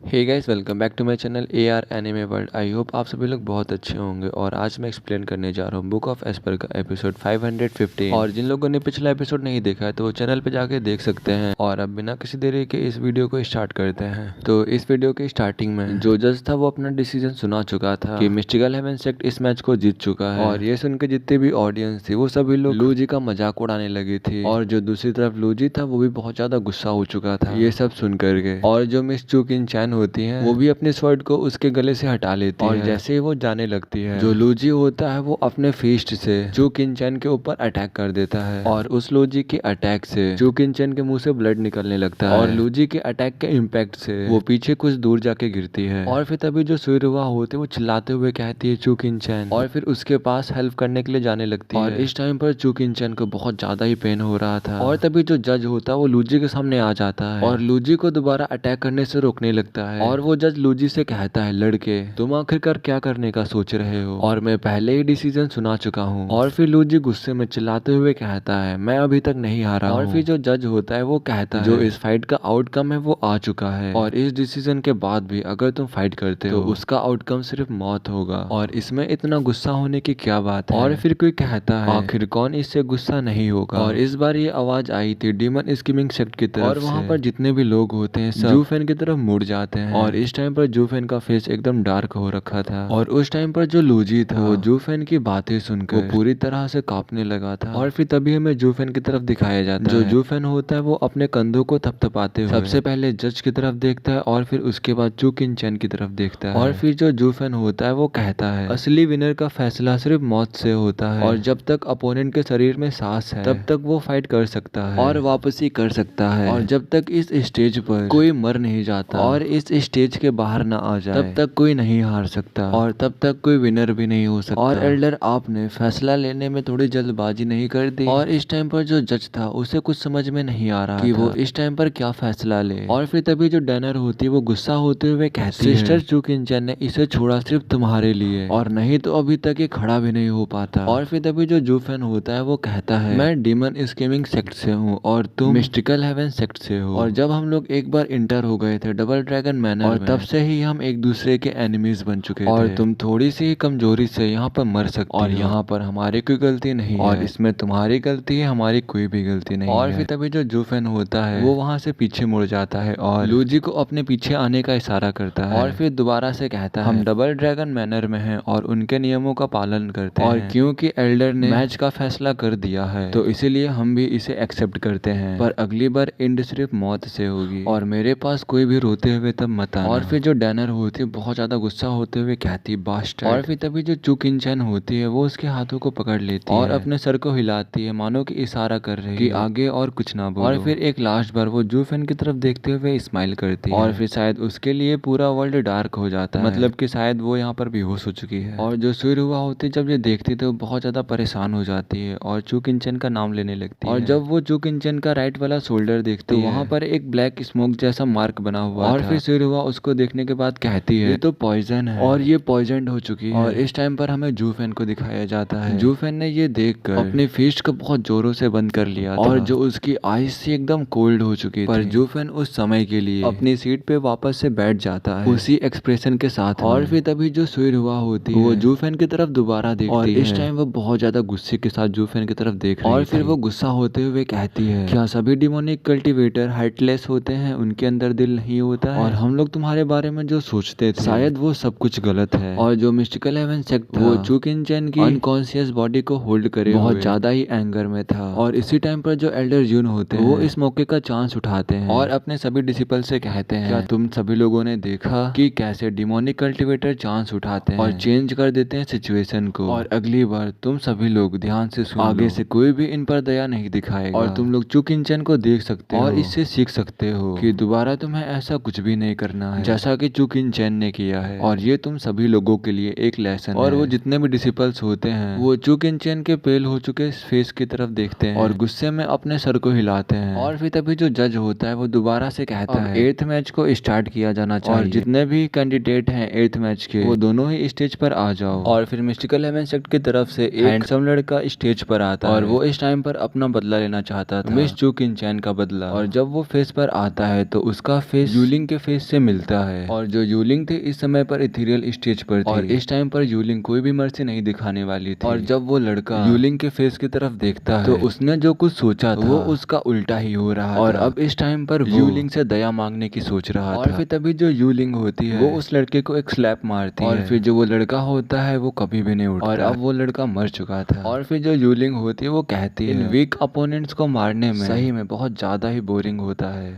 Hey guys, welcome back to my channel AR anime world. I hope आप सभी लोग बहुत अच्छे होंगे। और आज मैं एक्सप्लेन करने जा रहा हूँ बुक ऑफ एस्पर का एपिसोड 515। और जिन लोगों ने पिछला एपिसोड नहीं देखा है तो वो चैनल पे जाके देख सकते हैं। और अब बिना किसी देरी के इस वीडियो को स्टार्ट करते हैं। तो इस वीडियो के स्टार्टिंग में जो जज था वो अपना डिसीजन सुना चुका था कि मिस्टिकल हेवन सेक्ट इस मैच को जीत चुका है। और ये सुन के जितने भी ऑडियंस थी वो सभी लोग लूजी का मजाक उड़ाने लगी थी। और जो दूसरी तरफ लूजी था वो भी बहुत ज्यादा गुस्सा हो चुका था ये सब सुन करके। और जो मिस चू किन चैन होती है वो भी अपने स्वॉर्ड को उसके गले से हटा लेती है। और जैसे ही वो जाने लगती है जो लूजी होता है वो अपने फिस्ट से चू किन चैन के ऊपर अटैक कर देता है। और उस लूजी के अटैक से चू किन चैन के मुंह से ब्लड निकलने लगता है। और लूजी के अटैक के इम्पैक्ट से वो पीछे कुछ दूर जाके गिरती है। और फिर तभी जो सुइरुवा होते वो चिल्लाते हुए कहती है चू किन चैन। और फिर उसके पास हेल्प करने के लिए जाने लगती है। और इस टाइम पर चू किन चैन को बहुत ज्यादा ही पेन हो रहा था। और तभी जो जज होता है वो लूजी के सामने आ जाता है और लूजी को दोबारा अटैक करने से रोकने लगता है। और वो जज लूजी से कहता है, लड़के तुम आखिरकार क्या करने का सोच रहे हो, और मैं पहले ही डिसीजन सुना चुका हूँ। और फिर लूजी गुस्से में चिल्लाते हुए कहता है, मैं अभी तक नहीं हारा हूँ। और फिर जो जज होता है वो कहता है जो इस फाइट का आउटकम है वो आ चुका है। और इस डिसीजन के बाद भी अगर तुम फाइट करते हो तो उसका आउटकम सिर्फ मौत होगा। और इसमें इतना गुस्सा होने की क्या बात है। और फिर कोई कहता है, आखिर कौन इससे गुस्सा नहीं होगा। और इस बार ये आवाज आई थी डीमन स्कीमिंग सेक्ट की तरफ और वहाँ पर जितने भी लोग होते हैं सब जूफेन की तरफ मुड़ जाते हैं। और इस टाइम पर जूफेन का फेस एकदम डार्क हो रखा था। और उस टाइम पर जो लूजी था वो जूफेन की बातें सुनकर वो पूरी तरह से कांपने लगा था। और फिर तभी हमें जूफेन की तरफ दिखाया जाता है। जो जूफेन होता है वो अपने कंधों को थपथपाते हुए सबसे पहले जज की तरफ देखता है और फिर उसके बाद चू किन चैन की तरफ देखता है। और फिर जो जूफेन होता है वो कहता है, असली विनर का फैसला सिर्फ मौत से होता है। और जब तक अपोनेंट के शरीर में सांस है तब तक वो फाइट कर सकता है और वापसी कर सकता है। और जब तक इस स्टेज पर कोई मर नहीं जाता और इस स्टेज के बाहर ना आ जाए तब तक कोई नहीं हार सकता और तब तक कोई विनर भी नहीं हो सकता। और एल्डर आपने फैसला लेने में थोड़ी जल्दबाजी नहीं कर दी। और इस टाइम पर जो जज था उसे कुछ समझ में नहीं आ रहा कि वो इस टाइम पर क्या फैसला ले। और फिर तभी जो डैनर होती है वो गुस्सा होते हुए कहती है, सिस्टर चू किन चैन ने इसे छोड़ा सिर्फ तुम्हारे लिए, और नहीं तो अभी तक ये खड़ा भी नहीं हो पाता। और फिर तभी जो जूफेन होता है वो कहता है, मैं डीमन स्कीमिंग सेक्ट से हूँ और तुम मिस्टिकल हेवन सेक्ट से हो। और जब हम लोग एक बार इंटर हो गए थे डबल ड्रैगन मैनर और तब से ही हम एक दूसरे के एनिमीज बन चुके थे। और तुम थोड़ी सी कमजोरी से यहाँ पर मर सकती हो और यहाँ पर हमारी कोई गलती नहीं है और इसमें तुम्हारी गलती है, हमारी कोई भी गलती नहीं है। और फिर तभी जो जूफेन होता है वो वहाँ से पीछे मुड़ जाता है और लूजी को अपने पीछे आने का इशारा करता है। और फिर दोबारा से कहता है, हम डबल ड्रैगन मैनर में हैं और उनके नियमों का पालन करते हैं। और क्योंकि एल्डर ने मैच का फैसला कर दिया है तो इसीलिए हम भी इसे एक्सेप्ट करते हैं, पर अगली बार एंड सिर्फ मौत से होगी और मेरे पास कोई भी रोते हुए तब मत आना। और फिर जो डैनर होती है बहुत ज्यादा गुस्सा होते हुए कहती, बास्टर्ड। और फिर तभी जो चू किन चैन होती है वो उसके हाथों को पकड़ लेती है और अपने सर को हिलाती है मानो कि इशारा कर रही है कि आगे और कुछ ना बोलो। और फिर एक लास्ट बार वो जूफेन की तरफ देखते हुए स्माइल करती है और फिर शायद उसके लिए पूरा वर्ल्ड डार्क हो जाता है, मतलब कि शायद वो यहाँ पर बेहोश हो चुकी है। और जो सुइरुवा होती है जब ये देखती तो बहुत ज्यादा परेशान हो जाती है और चू किन चैन का नाम लेने लगती है। और जब वो चू किन चैन का राइट वाला शोल्डर देखती है तो वहाँ पर एक ब्लैक स्मोक जैसा मार्क बना हुआ और फिर सुइरुवा उसको देखने के बाद कहती है, ये तो पॉइजन है और ये पॉइजन हो चुकी है। और इस टाइम पर हमें जूफेन को दिखाया जाता है। जूफेन ने ये देखकर अपने फिस्ट को बहुत जोरों से बंद कर लिया था और जो उसकी आईज से एकदम कोल्ड हो चुकी थी। पर जूफेन उस समय के लिए अपनी सीट पे वापस से बैठ जाता है उसी एक्सप्रेशन के साथ। और फिर तभी जो सुइरुवा होती है वो जूफेन की तरफ दोबारा देखती है और इस टाइम वो बहुत ज्यादा गुस्से के साथ जूफेन की तरफ देख रही है। और फिर वो गुस्सा होते हुए कहती है, क्या सभी डिमोनिक कल्टीवेटर हार्टलेस होते हैं, उनके अंदर दिल नहीं होता है, और हम लोग तुम्हारे बारे में जो सोचते थे शायद वो सब कुछ गलत है। और जो मिस्टिकल हेवन सेक्ट वो चू किन चैन की अनकॉन्शियस बॉडी को होल्ड करे बहुत ज्यादा ही एंगर में था। और इसी टाइम पर जो एल्डर जून होते हैं वो इस मौके का चांस उठाते हैं और अपने सभी डिसिपल से कहते हैं, क्या तुम सभी लोगों ने देखा कि कैसे डिमोनिक कल्टीवेटर चांस उठाते हैं और चेंज कर देते हैं सिचुएशन को। और अगली बार तुम सभी लोग ध्यान से सुनो, आगे से कोई भी इन पर दया नहीं दिखाएगा और तुम लोग चू किन चैन को देख सकते हो और इससे सीख सकते हो कि दोबारा तुम्हें ऐसा कुछ भी नहीं करना है जैसा कि चू किन चैन ने किया है। और ये तुम सभी लोगों के लिए एक लेसन है। और वो जितने भी डिसिपल्स होते हैं वो चू किन चैन के पेल हो चुके फेस की तरफ देखते हैं और गुस्से में अपने सर को हिलाते हैं। और फिर तभी जो जज होता है वो दोबारा से कहता है, 8th मैच को स्टार्ट किया जाना चाहिए और जितने भी कैंडिडेट हैं 8th मैच के वो दोनों ही स्टेज पर आ जाओ। और फिर मिस्टिकल हेवन सेक्ट की तरफ से एक हैंडसम लड़का स्टेज पर आता है और वो इस टाइम पर अपना बदला लेना चाहता था, मिस चू किन चैन का बदला। और जब वो फेस पर आता है तो उसका फेस यूलिंग के फेस इससे मिलता है। और जो यूलिंग थे इस समय पर इथेरियल स्टेज पर थे और इस टाइम पर यूलिंग कोई भी मर्सी नहीं दिखाने वाली थी। और जब वो लड़का यूलिंग के फेस की तरफ देखता है तो उसने जो कुछ सोचा था वो उसका उल्टा ही हो रहा था। और अब इस टाइम पर यूलिंग से दया मांगने की सोच रहा था। और फिर तभी जो यूलिंग होती है वो उस लड़के को एक स्लैप मारती है और फिर जो वो लड़का होता है वो कभी भी नहीं उठता और अब वो लड़का मर चुका था। और फिर जो यूलिंग होती है वो कहती है इन वीक अपोनेंट्स को मारने में सही में बहुत ज्यादा ही बोरिंग होता है।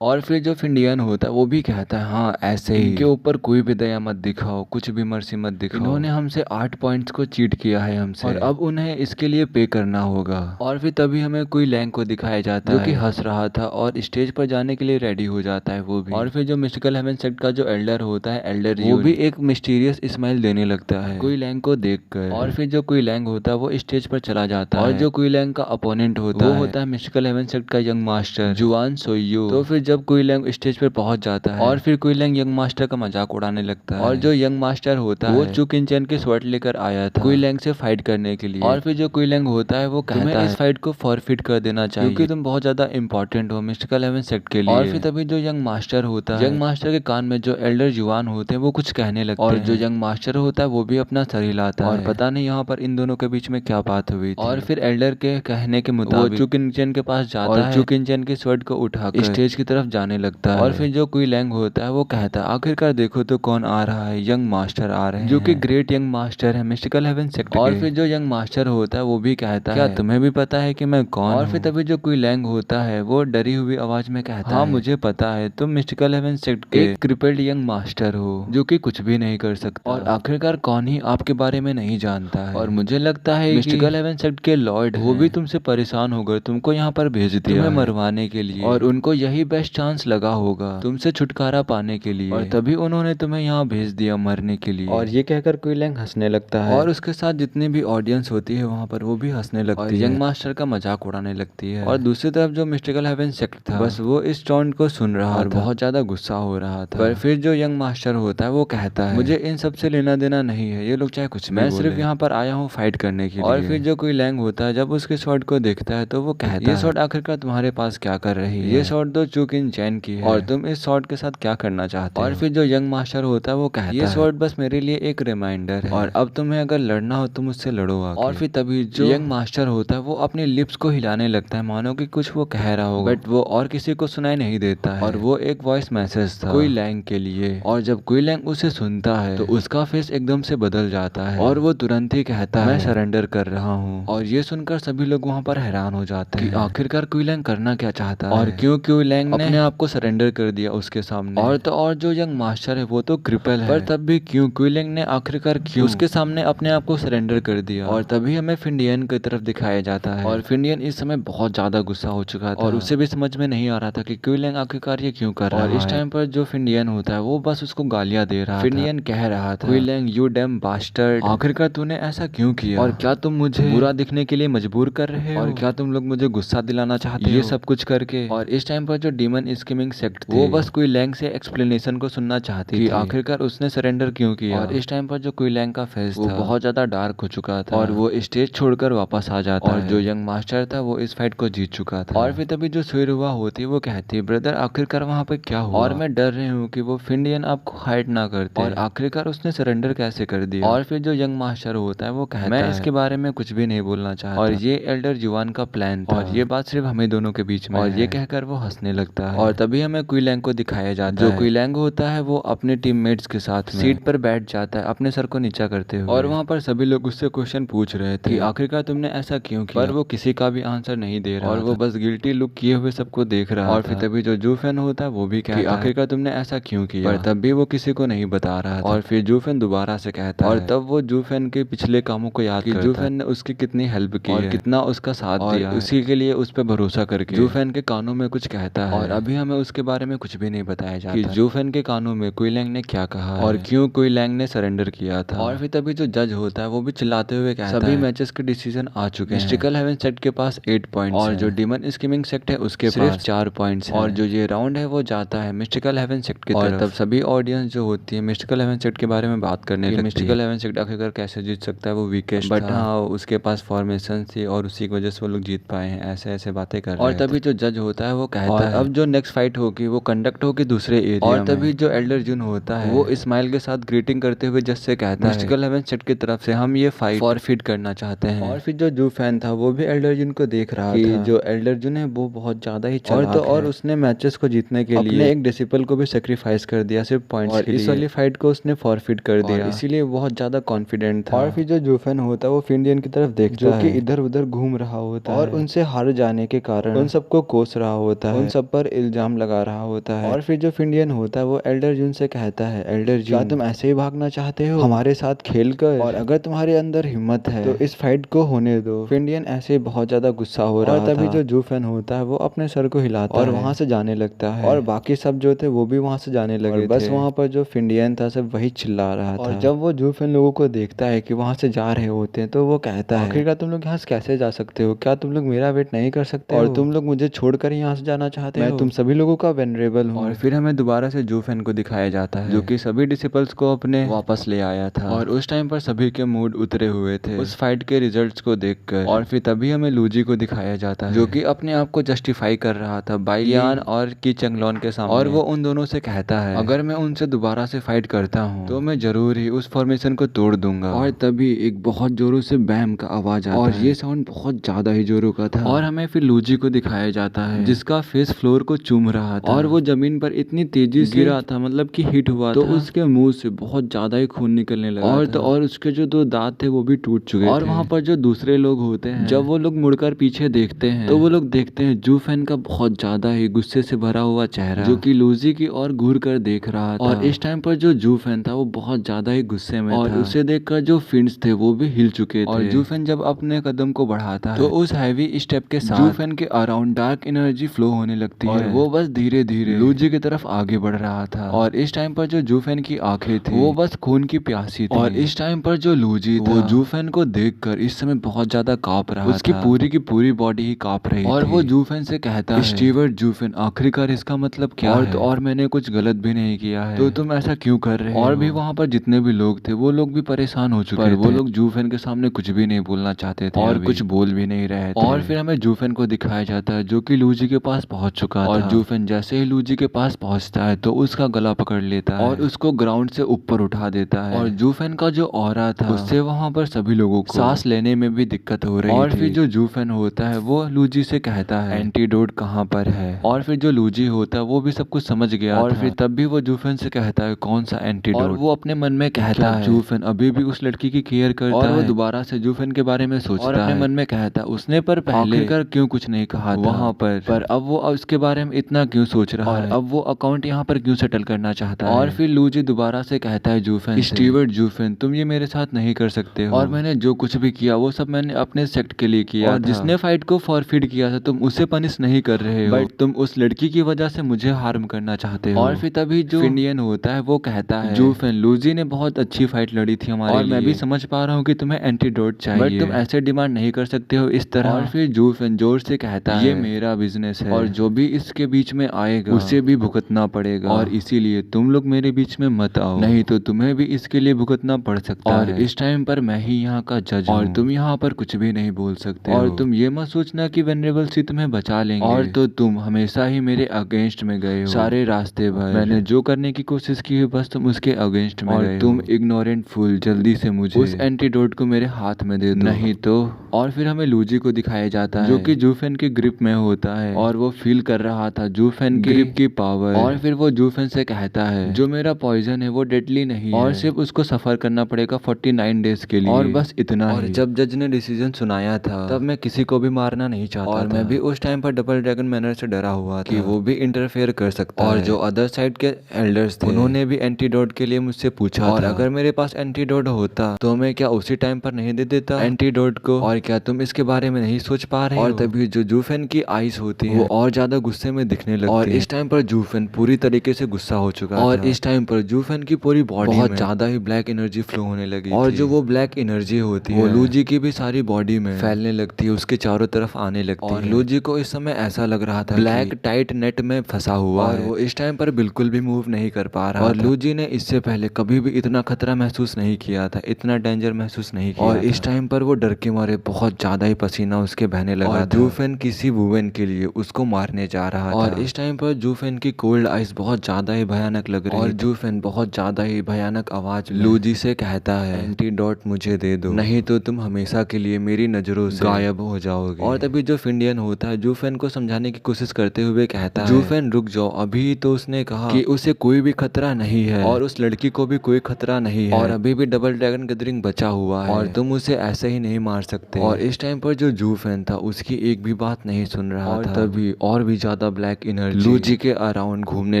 और फिर जो फिंडियन होता है वो भी कहता है हाँ ऐसे ही, इनके ऊपर कोई भी दया मत दिखाओ, कुछ भी मर्सी मत दिखाओ, इन्होंने हमसे 8 पॉइंट्स को चीट किया है हमसे और अब उन्हें इसके लिए पे करना होगा। और फिर तभी हमें कोई लैंग को दिखाया जाता है जो कि हंस रहा था और स्टेज पर जाने के लिए रेडी हो जाता है वो भी। और फिर जो मिस्टिकल हेवन सेक्ट का जो एल्डर होता है एल्डर वो भी एक मिस्टीरियस स्माइल देने लगता है कोई लैंग को देखकर। और फिर जो कोई लैंग होता है वो स्टेज पर चला जाता है और जो कोई लैंग का अपोनेंट होता है वो होता है मिस्टिकल हेवन सेक्ट का यंग मास्टर जुआन सोयो। तो फिर जब कोई लैंग स्टेज पर पहुंच जाता है और फिर कोई लैंग यंग मास्टर का मजाक उड़ाने लगता है। और जो यंग मास्टर होता है वो चू किन-चैन के स्वॉर्ड लेकर आया था कोई लैंग से फाइट करने के लिए। और फिर जो कोई लैंग होता है वो कहता है इस फाइट को फॉरफिट कर देना चाहिए क्योंकि तुम बहुत ज्यादा इंपॉर्टेंट हो मिस्टिकल हेवन सेक्ट के लिए। और फिर तभी जो यंग मास्टर होता है यंग मास्टर के कान में जो एल्डर जुआन होते हैं वो कुछ कहने लगते हैं और जो यंग मास्टर होता है वो भी अपना सर हिलाता है और पता नहीं यहाँ पर इन दोनों के बीच में क्या बात हुई थी। और फिर एल्डर के कहने के मुताबिक वो चू किन-चैन के पास जाता है चू किन-चैन के स्वॉर्ड को उठाकर स्टेज की तरफ जाने लगता है। और फिर जो कोई लैंग होता है वो कहता है आखिरकार देखो तो कौन आ रहा है, यंग मास्टर आ रहे हैं जो कि ग्रेट यंग मास्टर है मिस्टिकल हेवन सेक्ट के। और फिर जो यंग मास्टर होता है वो भी कहता है क्या तुम्हें भी पता है कि मैं कौन हूँ। और फिर तभी जो कोई लैंग होता है वो डरी हुई आवाज में कहता है हाँ मुझे पता है तुम मिस्टिकल हेवन सेक्ट के एक क्रिपल्ड यंग मास्टर हो जो कि कुछ भी नहीं कर सकता और आखिरकार कौन ही आपके बारे में नहीं जानता है। और मुझे लगता है मिस्टिकल हेवन सेक्ट के लॉर्ड वो भी तुमसे परेशान हो गए तुमको यहाँ पर भेज दिया तुम्हें मरवाने के लिए और उनको यही बेस्ट चांस लगा होगा तुमसे छुटकारा पाने के लिए और तभी उन्होंने तुम्हें यहाँ भेज दिया मरने के लिए। और ये कहकर कोई लैंग हंसने लगता है और उसके साथ जितनी भी ऑडियंस होती है वहाँ पर वो भी हंसने लगती है यंग मास्टर का मजाक उड़ाने लगती है। और दूसरी तरफ जो मिस्टिकल हेवन सेक्ट था बस वो इस टॉन्ट को सुन रहा और बहुत ज्यादा गुस्सा हो रहा था। पर फिर जो यंग मास्टर होता है वो कहता है मुझे इन सब से लेना देना नहीं है, ये लोग चाहे कुछ मैं सिर्फ यहाँ पर आया हूँ फाइट करने के लिए। और फिर जो कोई लैंग होता है जब उसके स्वॉर्ड को देखता है तो वो कहता है ये स्वॉर्ड आखिरकार तुम्हारे पास क्या कर रही है, ये स्वॉर्ड तो चू किन-चैन की है और तुम इस स्वॉर्ड के साथ क्या करना चाहते हो। और फिर जो यंग मास्टर होता है वो कहता है ये स्वॉर्ड बस मेरे लिए एक रिमाइंडर है और अब तुम्हें अगर लड़ना हो तो मुझसे लड़ो आके। और फिर तभी जो यंग मास्टर होता है वो अपनी लिप्स को हिलाने लगता है मानो कि कुछ वो कह रहा होगा बट वो और किसी को सुनाई नहीं देता है और वो एक वॉइस मैसेज था कोई लैंग के लिए। और जब कोई लैंग उसे सुनता है तो उसका फेस एकदम से बदल जाता है और वो तुरंत ही कहता है मैं सरेंडर कर रहा हूँ। और ये सुनकर सभी लोग वहाँ पर हैरान हो जाते हैं कि आखिरकार कोई लैंग करना क्या चाहता है और क्यों कोई लैंग ने अपने आप को सरेंडर कर दिया उसके सामने। और तो और जो यंग मास्टर है वो तो क्रिपल है पर तब भी क्यों क्विलिंग ने आखिरकार क्यों उसके सामने अपने आप को सरेंडर कर दिया। और तभी हमें फिंडियन की तरफ दिखाया जाता है और फिंडियन इस समय बहुत ज्यादा गुस्सा हो चुका था और उसे भी समझ में नहीं आ रहा था कि क्विलिंग आखिरकार ये क्यों कर रहा है। और इस टाइम पर जो फिंडियन होता है वो बस उसको गालियां दे रहा था। फिंडियन कह रहा था क्विलिंग यू डैम बास्टर्ड, आखिरकार तूने ऐसा क्यों किया और क्या तुम मुझे बुरा दिखने के लिए मजबूर कर रहे हो और क्या तुम लोग मुझे गुस्सा दिलाना चाहते हो ये सब कुछ करके। और इस टाइम पर जो डीमन स्कीमिंग सेक्ट वो बस कोई लैंग से एक्सप्लेनेशन को सुनना चाहती थी आखिरकार उसने सरेंडर क्यों किया। और इस टाइम पर जो कोई लैंग का फेस वो बहुत ज्यादा डार्क हो चुका था और वो स्टेज छोड़कर वापस आ जाता है और जो यंग मास्टर था वो इस फाइट को जीत चुका था। और फिर तभी जो सुइरुवा होती वो कहती ब्रदर आखिरकार वहाँ पे क्या हुआ और मैं डर रही हूँ कि वो फिंडियन आपको हाइड ना करते और आखिरकार उसने सरेंडर कैसे कर दिया। और फिर जो यंग मास्टर होता है वो कहता है मैं इसके बारे में कुछ भी नहीं बोलना चाहता और ये एल्डर जुआन का प्लान था और ये बात सिर्फ हमें दोनों के बीच में और ये कहकर वो हंसने लगता है। और तभी हमें क्विलैंग को दिखाया जाता है जो क्विलैंग होता है वो अपने टीममेट्स के साथ सीट पर बैठ जाता है अपने सर को नीचा करते हुए। और वहाँ पर सभी लोग उससे क्वेश्चन पूछ रहे थे कि आखिरकार तुमने ऐसा क्यों किया पर वो किसी का भी आंसर नहीं दे रहा और वो बस गिल्टी लुक किए हुए सबको देख रहा और फिर तभी जो जूफेन होता है वो भी कहता है आखिरकार तुमने ऐसा क्यों किया पर तब भी वो किसी को नहीं बता रहा था। और फिर जूफेन दोबारा से कहता है और तब वो जूफेन के पिछले कामों को याद करता है जूफेन ने उसकी कितनी हेल्प की और कितना उसका साथ दिया उसी के लिए उस पर भरोसा करके जूफेन के कानों में कुछ कहता है और अभी हमें उसके बारे में कुछ भी नहीं बताया जाता कि जूफेन के कानों में क्विलैंग ने क्या कहा और क्यों क्विलैंग ने सरेंडर किया था। और फिर तभी जो जज होता है वो भी चिल्लाते हुए कहता है सभी मैचेस के डिसीजन आ चुके हैं मिस्टिकल हेवन सेक्ट के पास 8 पॉइंट्स और जो डीमन स्कीमिंग सेक्ट है उसके सिर्फ 4 पॉइंट्स और जो ये राउंड है वो जाता है मिस्टिकल हेवन सेक्ट की तरफ। तब सभी ऑडियंस जो होती है मिस्टिकल हेवन सेक्ट के बारे में बात करने लगती है मिस्टिकल हेवन सेक्ट आखिरकार कैसे जीत सकता है वो वीकेस्ट बट हाँ उसके पास फॉर्मेशन थी और उसी की वजह से वो लोग जीत पाए हैं ऐसे ऐसे बातें कर रहे हैं। और तभी जो जज होता है वो कहता है अब जो जो नेक्स्ट फाइट होगी वो कंडक्ट होगी दूसरे एरिया और तभी जो एल्डर जून होता है वो स्माइल के साथ ग्रीटिंग करते हुए जज से कहता है मिस्टिकल हेवन सेट की तरफ से हम ये फाइट फॉरफिट करना चाहते हैं। और फिर जो जू फैन था वो भी एल्डर जून को देख रहा था जो एल्डर जून है वो बहुत ज्यादा ही चालाक है और उसने मैचेस को जीतने के लिए अपने एक डिसिपल को भी सेक्रीफाइस कर दिया सिर्फ पॉइंट्स के लिए। इस वाली फाइट को उसने फॉरफिट कर दिया इसीलिए बहुत ज्यादा कॉन्फिडेंट था। और फिर जो जू फैन होता है वो फिंडियन की तरफ देखता है जो कि इधर उधर घूम रहा होता है और उनसे हार जाने के कारण उन सबको कोस रहा होता है, उन सब पर इल्जाम लगा रहा होता है। और फिर जो फिंडियन होता है वो एल्डर जून से कहता है एल्डर जून क्या तुम ऐसे ही भागना चाहते हो हमारे साथ खेल कर, और अगर तुम्हारे अंदर हिम्मत है तो इस फाइट को होने दो। फिंडियन ऐसे बहुत ज्यादा गुस्सा हो रहा था और तभी जो जू फैन होता है वो अपने सर को हिलाता और वहां से जाने लगता है और बाकी सब जो थे वो भी वहां से जाने लगे बस वहां पर जो फिंडियन था सब वही चिल्ला रहा था। और जब वो जू फैन लोगों को देखता है कि वहां से जा रहे होते हैं तो वो कहता है आखिरकार तुम लोग यहाँ से कैसे जा सकते हो, क्या तुम लोग मेरा वेट नहीं कर सकते और तुम लोग मुझे छोड़कर यहाँ से जाना चाहते हो, मैं तुम सभी लोगों का वेनरेबल हूँ। और फिर हमें दोबारा से जू फैन को दिखाया जाता है जो कि सभी डिसिपल्स को अपने वापस ले आया था और उस टाइम पर सभी के मूड उतरे हुए थे उस फाइट के रिजल्ट्स को देखकर। और फिर तभी हमें लूजी को दिखाया जाता है जो कि अपने आप को जस्टिफाई कर रहा था बाई यान और की चंगलॉन के सामने और वो उन दोनों से कहता है अगर मैं उनसे दोबारा से फाइट करता हूँ तो मैं जरूर ही उस फॉर्मेशन को तोड़ दूंगा। और तभी एक बहुत जोरों से बैम का आवाज आता है और ये साउंड बहुत ज्यादा ही जोरों का था। और हमें फिर लूजी को दिखाया जाता है जिसका फेस फ्लोर को चूम रहा था और वो जमीन पर इतनी तेजी से गिरा था मतलब कि हिट हुआ तो उसके मुंह से बहुत ज्यादा ही खून निकलने लगा और तो और उसके जो दो दांत थे वो भी टूट चुके और वहाँ पर जो दूसरे लोग होते हैं जब वो लोग मुड़कर पीछे देखते हैं तो वो लोग देखते हैं जू फैन का बहुत ज्यादा ही गुस्से से भरा हुआ चेहरा जो कि लूजी की ओर घूर कर देख रहा था। और इस टाइम पर जो जू फैन था वो बहुत ज्यादा ही गुस्से में और उसे देखकर जो फिन्स थे वो भी हिल चुके थे। और जू फैन जब अपने कदम को बढ़ाता है तो उस हैवी स्टेप के साथ जू फैन के अराउंड डार्क एनर्जी फ्लो होने लगती है और वो बस धीरे धीरे लूजी की तरफ आगे बढ़ रहा था। और इस टाइम पर जो जू फैन की आंखें थी वो बस खून की प्यासी थी। और इस टाइम पर जो लूजी वो जू फैन को देखकर इस समय बहुत ज्यादा कांप रहा था, उसकी पूरी की पूरी बॉडी ही कांप रही और वो जू फैन से कहता है स्टीवर्ट जू फैन आखिरकार इसका मतलब क्या है? और मैंने कुछ गलत भी नहीं किया है तो तुम ऐसा क्यों कर रहे हो? और भी वहाँ पर जितने भी लोग थे वो लोग भी परेशान हो चुके थे, वो लोग जू फैन के सामने कुछ भी नहीं बोलना चाहते थे और कुछ बोल भी नहीं रहे थे। और फिर हमें जू फैन को दिखाया जाता है जो कि लूजी के पास पहुंच चुका था और जू फैन जैसे ही लूजी के पास पहुंचता है तो उसका गला पकड़ लेता है और उसको ग्राउंड से ऊपर उठा देता है। और जू फैन का जो ऑरा था उससे वहाँ पर सभी लोगों को सांस लेने में भी दिक्कत हो रही थी। और फिर जो जू फैन होता है वो लूजी से कहता है एंटीडोट कहाँ पर है? और फिर जो लूजी होता है वो भी सब कुछ समझ गया और फिर तब भी वो जू फैन से कहता है कौन सा एंटीडोट? और वो अपने मन में कहता है जू फैन अभी भी उस लड़की की केयर करता है और वो दोबारा से जू फैन के बारे में सोचता है और अपने मन में कहता है उसने पर पहले आखिरकार क्यों कुछ नहीं कहा वहाँ पर अब वो उसके बारे में इतना क्यों सोच रहा है, अब वो अकाउंट यहाँ पर क्यों सेटल करना चाहता है। और फिर लूजी दोबारा से कहता है जू फैन स्टीवर्ट जू फैन तुम ये मेरे साथ नहीं कर सकते हो और मैंने जो कुछ भी किया वो सब मैंने अपने सेक्ट के लिए किया और जिसने फाइट को फॉरफिट किया था तुम उसे पनिश नहीं कर रहे हो बट तुम उस लड़की की वजह से मुझे हार्म करना चाहते हो। और फिर तभी जो इंडियन होता है वो कहता है जू फैन लूजी ने बहुत अच्छी फाइट लड़ी थी हमारे और मैं भी समझ पा रहा हूँ कि तुम्हें एंटीडोट चाहिए बट तुम ऐसे डिमांड नहीं कर सकते हो इस तरह। और फिर जू फैन जोर से कहता है ये मेरा बिजनेस है और जो भी इसके बीच में आएगा उसे भी भुगतना पड़ेगा और इसीलिए तुम लोग मेरे बीच में मत आओ नहीं तो तुम्हें भी इसके लिए भुगतना पड़ सकता है। और इस टाइम पर मैं ही यहाँ का जज और तुम यहाँ पर कुछ भी नहीं बोल सकते और तुम ये मत सोचना कि वेनरेबल सी तुम्हें बचा लेंगे और तो तुम हमेशा ही मेरे अगेंस्ट में गए हो सारे रास्ते भर मैंने जो करने की कोशिश की है बस तुम उसके अगेंस्ट में गए हो। तुम इग्नोरेंट फूल जल्दी से मुझे उस एंटीडोट को मेरे हाथ में दे दो नहीं तो। और फिर हमें लूजी को दिखाया जाता है जो कि जू फैन की ग्रिप में होता है और वो फील कर रहा था जू फैन की ग्रिप की पावर। और फिर वो जू फैन से कहता है जो मेरा पॉइजन है वो डेडली नहीं है और सिर्फ उसको सफर करना पड़ेगा 49 डेज के लिए और बस इतना और जब जज ने डिसीजन सुनाया था तब मैं किसी को भी मारना नहीं चाहता और मैं भी उस टाइम पर डबल ड्रैगन मैनर से डरा हुआ था कि वो भी इंटरफेयर कर सकता है। और जो अदर साइड के एल्डर्स थे उन्होंने भी एंटीडोट के लिए मुझसे पूछा और अगर मेरे पास एंटीडोट होता तो मैं क्या उसी टाइम पर नहीं दे देता एंटीडोट को और क्या तुम इसके बारे में नहीं सोच पा रहे हो। और तभी जो जू फैन की आईज होती है वो और ज्यादा गुस्से में दिखने लगती है और इस टाइम पर जू फैन पूरी तरीके से गुस्सा हो चुका और इस टाइम पर जू फैन की पूरी बॉडी बहुत ज्यादा ही ब्लैक एनर्जी फ्लो होने लगी और जो वो ब्लैक एनर्जी होती है वो लूजी की भी सारी बॉडी में फैलने लगती है उसके चारों तरफ आने लगती है और लूजी को इस समय ऐसा लग रहा था ब्लैक टाइट नेट में फंसा हुआ और वो इस टाइम पर बिल्कुल भी मूव नहीं कर पा रहा और लूजी ने इससे पहले कभी भी इतना खतरा महसूस नहीं किया था इतना डेंजर महसूस नहीं किया और इस टाइम पर वो डर के मारे बहुत ज्यादा ही पसीना उसके बहने लगा। जू फैन किसी वुमेन के लिए उसको मारने जा जा रहा था और इस टाइम पर जूफेन की कोल्ड आइस बहुत ज्यादा ही भयानक लग रही है और जूफेन बहुत ज्यादा ही भयानक आवाज लूजी से कहता है, एंटीडोट मुझे दे दो, नहीं तो तुम हमेशा के लिए मेरी नजरों से गायब हो जाओगे। और तभी जो फिंडियन होता है जूफेन को समझाने की कोशिश करते हुए कहता है, जूफेन रुक जाओ, अभी तो उसने कहा कि उसे कोई भी खतरा नहीं है और उस लड़की को भी कोई खतरा नहीं है और अभी भी डबल ड्रैगन गैदरिंग बचा हुआ है और तुम उसे ऐसे ही नहीं मार सकते। और इस टाइम पर जो जूफेन था उसकी एक भी बात नहीं सुन रहा और था। तभी और भी ज्यादा ब्लैक एनर्जी लूजी के अराउंड घूमने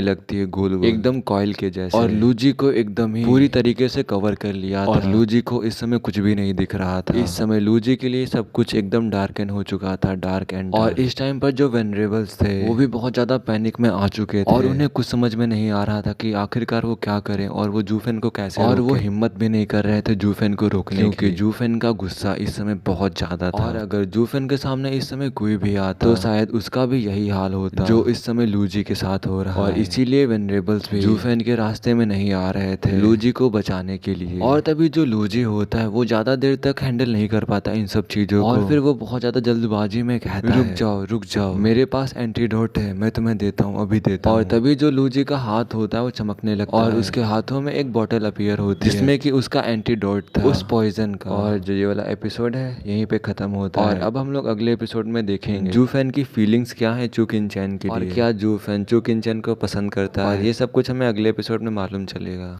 लगती है गोल गोल, एकदम कॉइल के जैसे, और लूजी को एकदम ही पूरी तरीके से कवर कर लिया और लूजी को इस समय कुछ भी नहीं दिख रहा था। इस समय लूजी के लिए सब कुछ एकदम डार्कन हो चुका था, डार्क एंड। और इस टाइम पर जो वेनरेबल्स थे वो भी बहुत ज्यादा पैनिक में आ चुके थे और उन्हें कुछ समझ में नहीं आ रहा था कि आखिरकार वो क्या करें और वो जूफेन को कैसे और वो हिम्मत भी नहीं कर रहे थे जूफेन को रोकने की, क्योंकि जूफेन का गुस्सा इस समय बहुत ज्यादा था और अगर जूफेन के सामने इस समय कोई भी आता तो शायद उसका भी यही हाल होता जो इस समय लूजी के साथ हो रहा और इसीलिए वेनरेबल्स भी जूफेन के रास्ते में नहीं आ रहे थे लूजी को बचाने के लिए। और तभी जो लूजी होता है वो ज्यादा देर तक हैंडल नहीं कर पाता इन सब चीजों को और फिर वो बहुत ज्यादा जल्दबाजी में कहता है, रुक जाओ मेरे पास एंटीडोट है, मैं तुम्हें देता हूँ, अभी देता हूँ। और तभी जो लूजी का हाथ होता है वो चमकने लगता है और उसके हाथों में एक बॉटल अपीयर होती है जिसमें कि उसका एंटीडोट था उस पॉइजन का। और जो ये वाला एपिसोड है यहीं पे खत्म होता है और अब हम लोग अगले एपिसोड में देखेंगे जूफेन की फीलिंग्स क्या है चूकिनचैन के लिए और क्या जूफेन चूकिनचैन को पसंद करता है और ये सब कुछ हमें अगले एपिसोड में मालूम चलेगा।